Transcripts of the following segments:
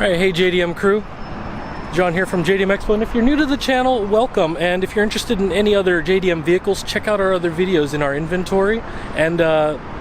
Alright, hey JDM crew, John here from JDM EXPO, and if you're new to the channel, welcome. And if you're interested in any other JDM vehicles, check out our other videos in our inventory. And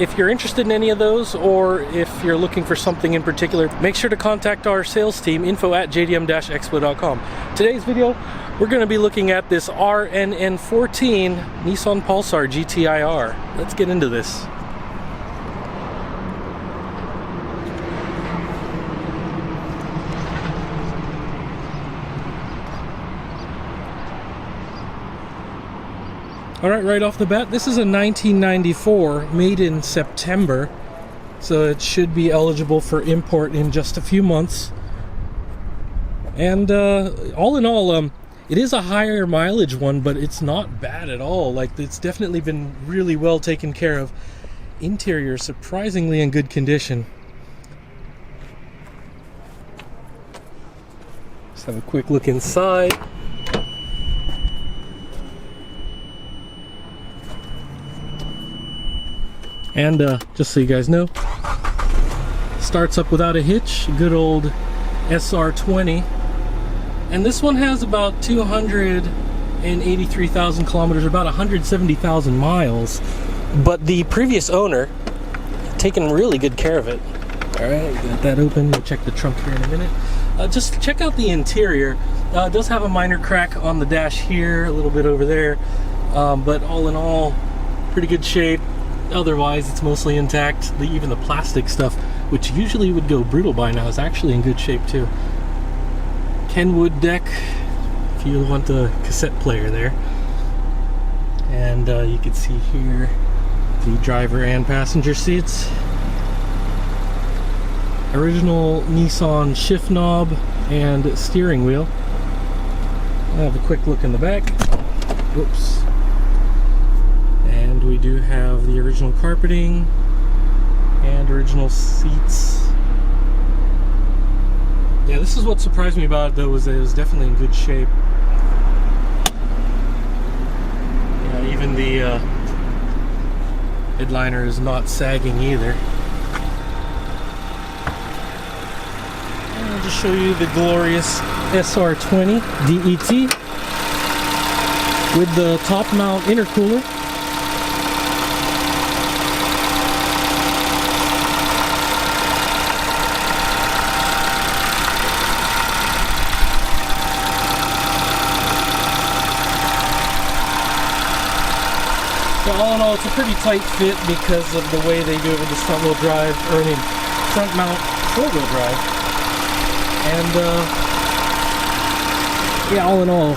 if you're interested in any of those, or if you're looking for something in particular, make sure to contact our sales team, info@jdm-expo.com. Today's video, we're going to be looking at this RNN14 Nissan Pulsar GTI-R. Let's get into this. Alright, right off the bat, this is a 1994, made in September, so it should be eligible for import in just a few months. And all in all, it is a higher mileage one, but it's not bad at all. Like, it's definitely been really well taken care of. Interior surprisingly in good condition. Let's have a quick look inside. And just so you guys know, starts up without a hitch, good old SR20. And this one has about 283,000 kilometers, about 170,000 miles. But the previous owner taken really good care of it. All right, got that open. We'll check the trunk here in a minute. Just check out the interior. It does have a minor crack on the dash here, a little bit over there. But all in all, pretty good shape. Otherwise, it's mostly intact. Even the plastic stuff, which usually would go brutal by now, is actually in good shape too. Kenwood deck, if you want the cassette player there. And you can see here the driver and passenger seats. Original Nissan shift knob and steering wheel. I'll have a quick look in the back. Whoops. And we do have the original carpeting and original seats. Yeah, this is what surprised me about it though, was that it was definitely in good shape. Yeah, even the headliner is not sagging either. And I'll just show you the glorious SR20 DET with the top mount intercooler. So all in all, it's a pretty tight fit because of the way they do it with this front-wheel drive, or I mean, front-mount four-wheel drive. And yeah, all in all,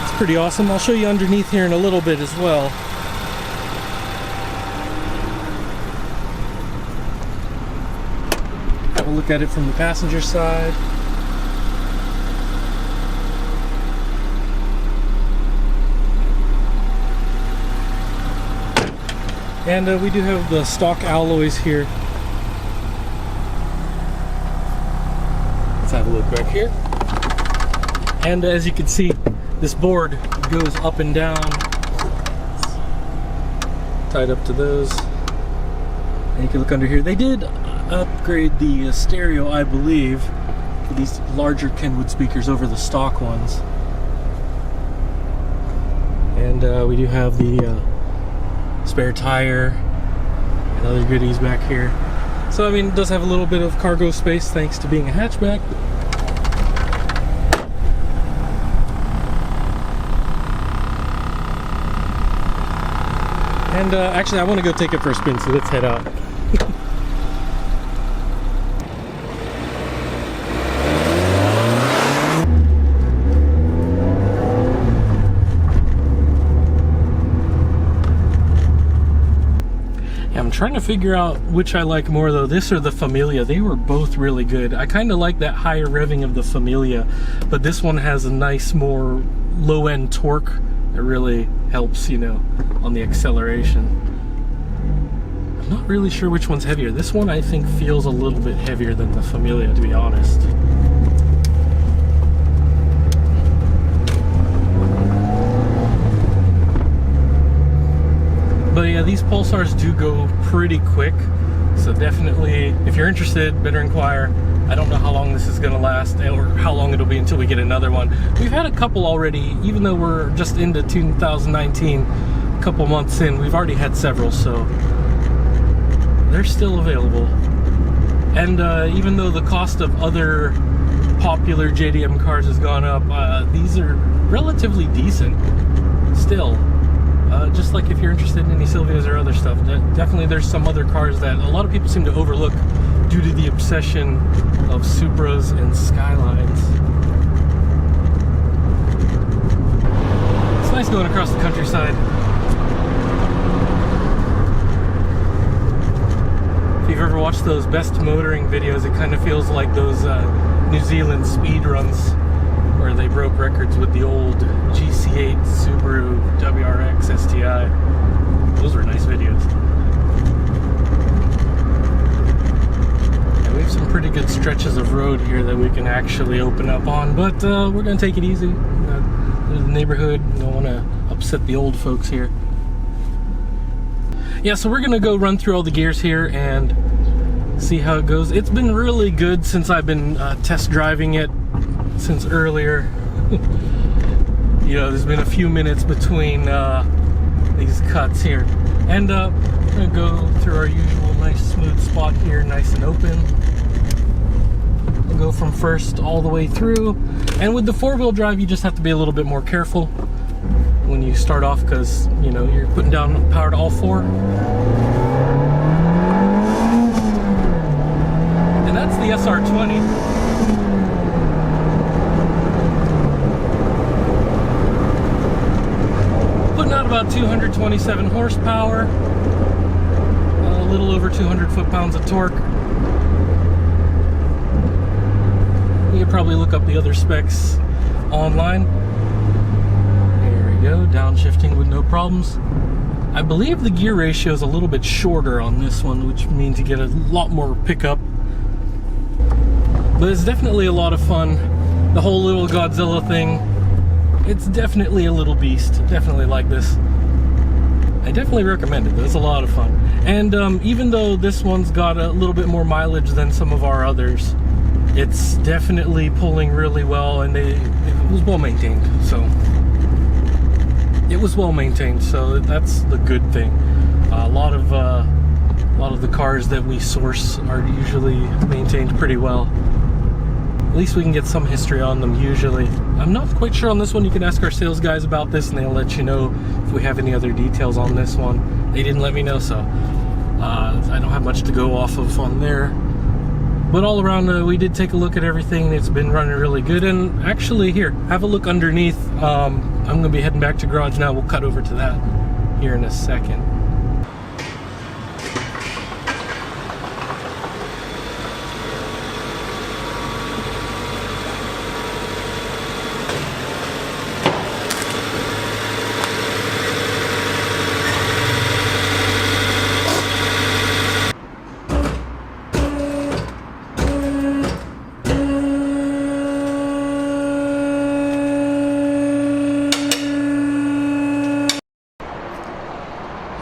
it's pretty awesome. I'll show you underneath here in a little bit as well. Have a look at it from the passenger side. And we do have the stock alloys here. Let's have a look right here. And as you can see, this board goes up and down. Tied up to those. And you can look under here. They did upgrade the stereo, I believe, for these larger Kenwood speakers over the stock ones. And we do have the spare tire and other goodies back here. So I mean, it does have a little bit of cargo space thanks to being a hatchback. And actually I want to go take it for a spin, so let's head out. I'm trying to figure out which I like more though, this or the Familia. They were both really good. I kind of like that higher revving of the Familia, but this one has a nice, more low-end torque that really helps, you know, on the acceleration. I'm not really sure which one's heavier. This one I think feels a little bit heavier than the Familia, to be honest. But yeah, these Pulsars do go pretty quick. So definitely, if you're interested, better inquire. I don't know how long this is going to last or how long it'll be until we get another one. We've had a couple already, even though we're just into 2019, a couple months in, we've already had several, so they're still available. And even though the cost of other popular JDM cars has gone up, these are relatively decent still. Just like if you're interested in any Silvias or other stuff, definitely there's some other cars that a lot of people seem to overlook due to the obsession of Supras and Skylines. It's nice going across the countryside. If you've ever watched those best motoring videos, it kind of feels like those New Zealand speed runs where they broke records with the old GC8 Subaru WRX STI. Those were nice videos. Yeah, we have some pretty good stretches of road here that we can actually open up on, but we're going to take it easy. There's the neighborhood. We don't want to upset the old folks here. Yeah, so we're going to go run through all the gears here and see how it goes. It's been really good since I've been test driving it since earlier. You know, there's been a few minutes between these cuts here. And I'm going to go through our usual nice smooth spot here, nice and open. We'll go from first all the way through. And with the four-wheel drive, you just have to be a little bit more careful when you start off because, you know, you're putting down power to all four. And that's the SR20. Putting out about 227 horsepower, a little over 200 foot-pounds of torque. You could probably look up the other specs online. There we go, downshifting with no problems. I believe the gear ratio is a little bit shorter on this one, which means you get a lot more pickup. But it's definitely a lot of fun. The whole little Godzilla thing, it's definitely a little beast. Definitely like this. I definitely recommend it. It's a lot of fun. And even though this one's got a little bit more mileage than some of our others, it's definitely pulling really well, and it was well maintained. So it was well maintained. So that's the good thing. A lot of the cars that we source are usually maintained pretty well. At least we can get some history on them usually. I'm not quite sure on this one. You can ask our sales guys about this and they'll let you know if we have any other details on this one. They didn't let me know, so I don't have much to go off of on there. But all around, we did take a look at everything and it's been running really good. And actually, here, have a look underneath. I'm going to be heading back to garage now. We'll cut over to that here in a second.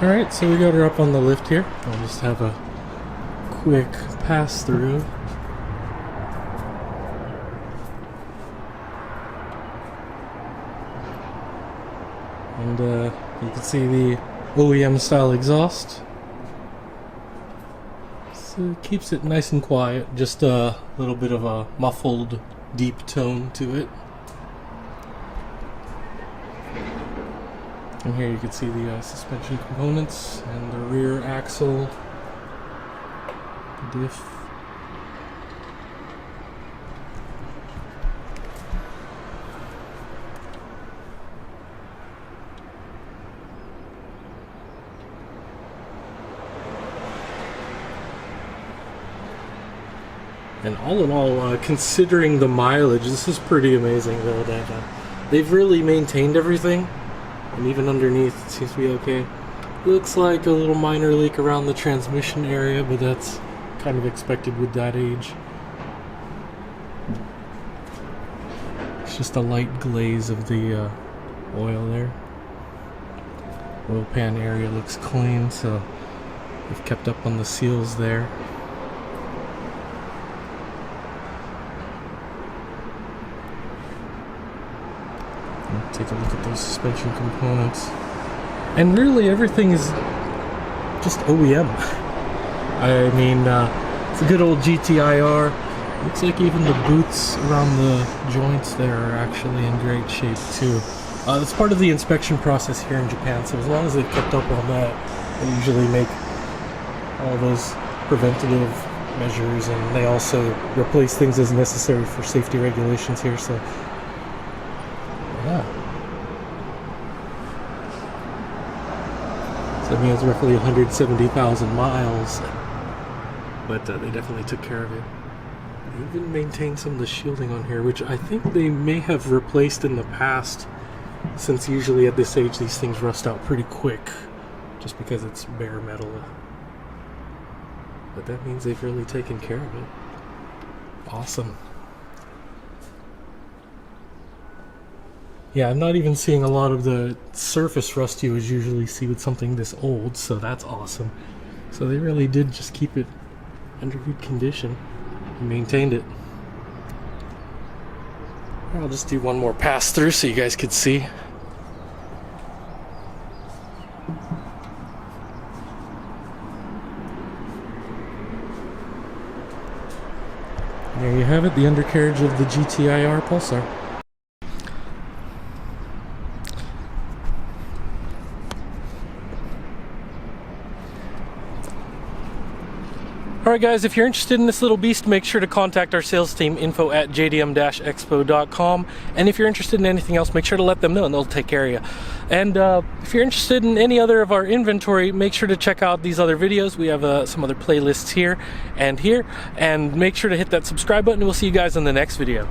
Alright, so we got her up on the lift here. I'll just have a quick pass through. And you can see the OEM style exhaust. So it keeps it nice and quiet, just a little bit of a muffled deep tone to it. And here you can see the suspension components and the rear axle, diff. And all in all, considering the mileage, this is pretty amazing though that they've really maintained everything. And even underneath it seems to be okay. Looks like a little minor leak around the transmission area, but that's kind of expected with that age. It's just a light glaze of the oil there. Oil pan area looks clean, so They've kept up on the seals there. And take a look at those suspension components. And really everything is just OEM. I mean, it's a good old GTI-R. Looks like even the boots around the joints there are actually in great shape too. That's part of the inspection process here in Japan, so as long as they've kept up on that, they usually make all those preventative measures, and they also replace things as necessary for safety regulations here, so yeah. So I mean, it's roughly 170,000 miles, but they definitely took care of it. They even maintained some of the shielding on here, which I think they may have replaced in the past, since usually at this age these things rust out pretty quick, just because it's bare metal. But that means they've really taken care of it. Awesome. Yeah, I'm not even seeing a lot of the surface rust you would usually see with something this old, so that's awesome. So they really did just keep it under good condition and maintained it. I'll just do one more pass through so you guys could see. There you have it, the undercarriage of the GTI-R Pulsar. Alright guys, if you're interested in this little beast, make sure to contact our sales team, info at jdm-expo.com. And if you're interested in anything else, make sure to let them know and they'll take care of you. And if you're interested in any other of our inventory, make sure to check out these other videos. We have some other playlists here. And make sure to hit that subscribe button and we'll see you guys in the next video.